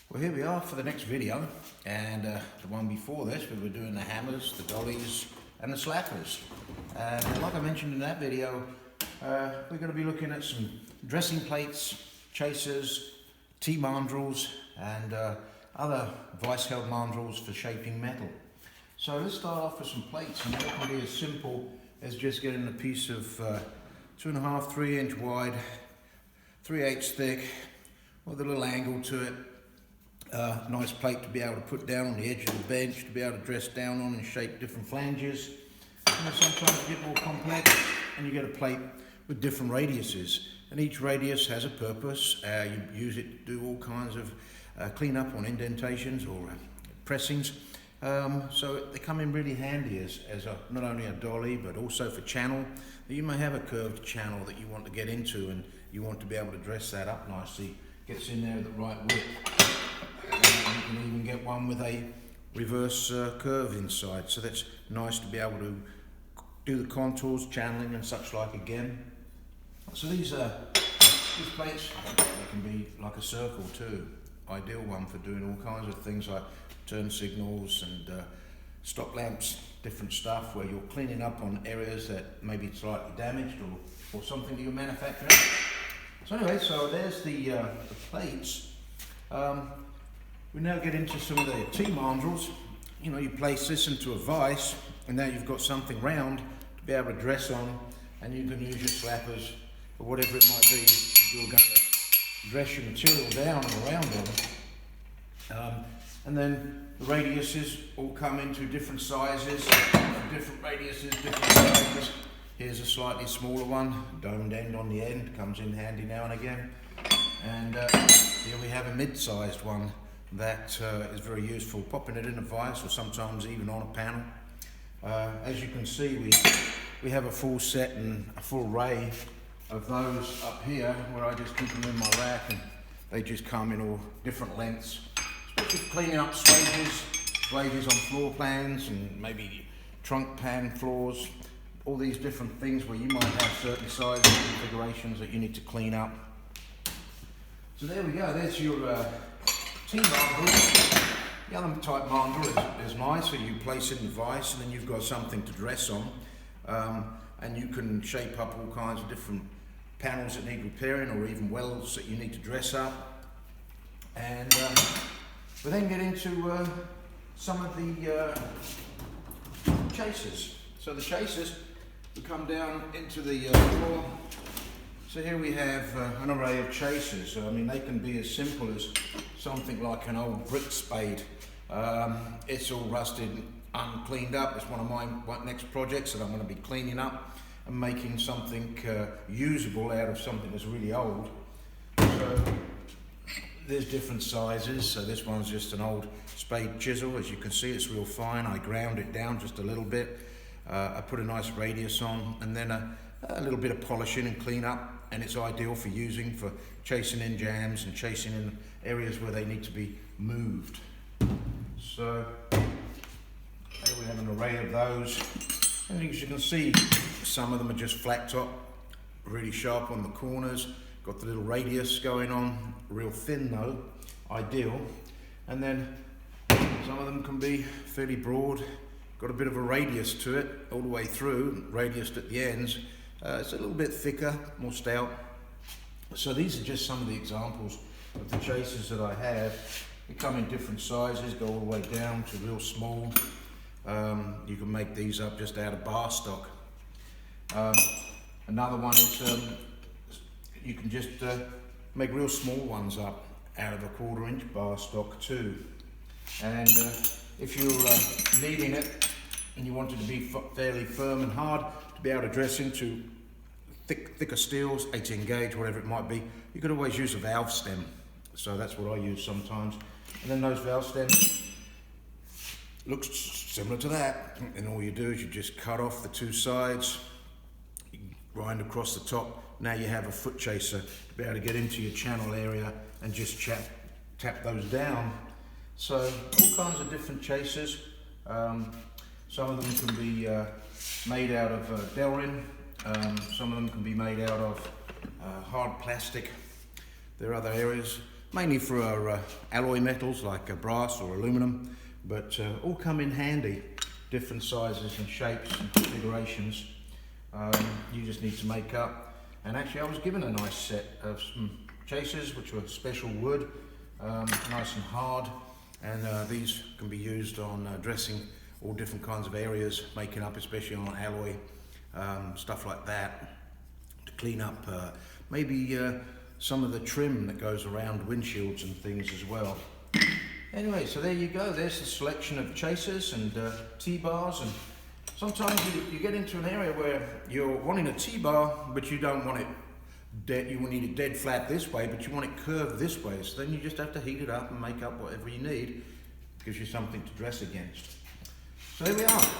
Well, here we are for the next video, and the one before this we were doing the hammers, the dollies and the slappers. And like I mentioned in that video, we're going to be looking at some dressing plates, chasers, T-mandrels and other vice-held mandrels for shaping metal. So let's start off with some plates, and that can be as simple as just getting a piece of 2.5, 3 inch wide, 3/8 thick with a little angle to it. Nice plate to be able to put down on the edge of the bench, to be able to dress down on and shape different flanges. Sometimes you get more complex and you get a plate with different radiuses, and each radius has a purpose. You use it to do all kinds of clean up on indentations or pressings. So they come in really handy as not only a dolly but also for channel. You may have a curved channel that you want to get into and you want to be able to dress that up nicely. Gets in there at the right width. You can even get one with a reverse curve inside, so that's nice to be able to do the contours, channeling and such like again. So these plates, they can be like a circle too. Ideal one for doing all kinds of things like turn signals and stop lamps, different stuff where you're cleaning up on areas that may be slightly damaged or something that you're manufacturing. So anyway, so there's the plates. We now get into some of the T-mandrels. You know, you place this into a vise and now you've got something round to be able to dress on, and you can use your slappers or whatever it might be if you're going to dress your material down and around them. And then the radiuses all come into different sizes, different radiuses, different sizes. Here's a slightly smaller one, domed end on the end, comes in handy now and again. And here we have a mid-sized one that is very useful, popping it in a vise or sometimes even on a panel. As you can see, we have a full set and a full array of those up here, where I just keep them in my rack and they just come in all different lengths. Especially for cleaning up swages on floor plans and maybe trunk pan floors, all these different things where you might have certain size configurations that you need to clean up. So there we go, there's your T-mandrel. The other type mandrel is nice, so you place it in the vise and then you've got something to dress on, and you can shape up all kinds of different panels that need repairing or even welds that you need to dress up. And we then get into some of the chasers. So the chasers, we come down into the floor. So here we have an array of chasers. I mean, they can be as simple as something like an old brick spade. It's all rusted, uncleaned up. It's one of my next projects that I'm going to be cleaning up and making something usable out of something that's really old. So there's different sizes. So this one's just an old spade chisel. As you can see, it's real fine. I ground it down just a little bit. I put a nice radius on, and then a little bit of polishing and clean up, and it's ideal for using for chasing in jams and chasing in areas where they need to be moved. So here we have an array of those, and as you can see, some of them are just flat top, really sharp on the corners, got the little radius going on, real thin though, ideal. And then some of them can be fairly broad, got a bit of a radius to it all the way through, radiused at the ends. It's a little bit thicker, more stout. So these are just some of the examples of the chasers that I have. They come in different sizes, go all the way down to real small. You can make these up just out of bar stock. Another one is you can just make real small ones up out of a 1/4 inch bar stock too. And if you're needing it and you want it to be fairly firm and hard to be able to dress into thicker steels, 18 gauge, whatever it might be, you could always use a valve stem. So that's what I use sometimes. And then those valve stems looks similar to that. And all you do is you just cut off the two sides, you grind across the top. Now you have a foot chaser to be able to get into your channel area and just tap those down. So all kinds of different chasers. Some of them can be made out of Delrin. Some of them can be made out of hard plastic. There are other areas. mainly for our alloy metals like brass or aluminum, but all come in handy, different sizes and shapes and configurations. You just need to make up. And actually I was given a nice set of some chasers which were special wood, nice and hard, and these can be used on dressing all different kinds of areas, making up especially on alloy, stuff like that, to clean up maybe some of the trim that goes around windshields and things as well. Anyway, so there you go, there's the selection of chasers and T-bars. And sometimes you get into an area where you're wanting a T-bar, but you don't want it dead, you need it dead flat this way, but you want it curved this way. So then you just have to heat it up and make up whatever you need. Gives you something to dress against. So there we are.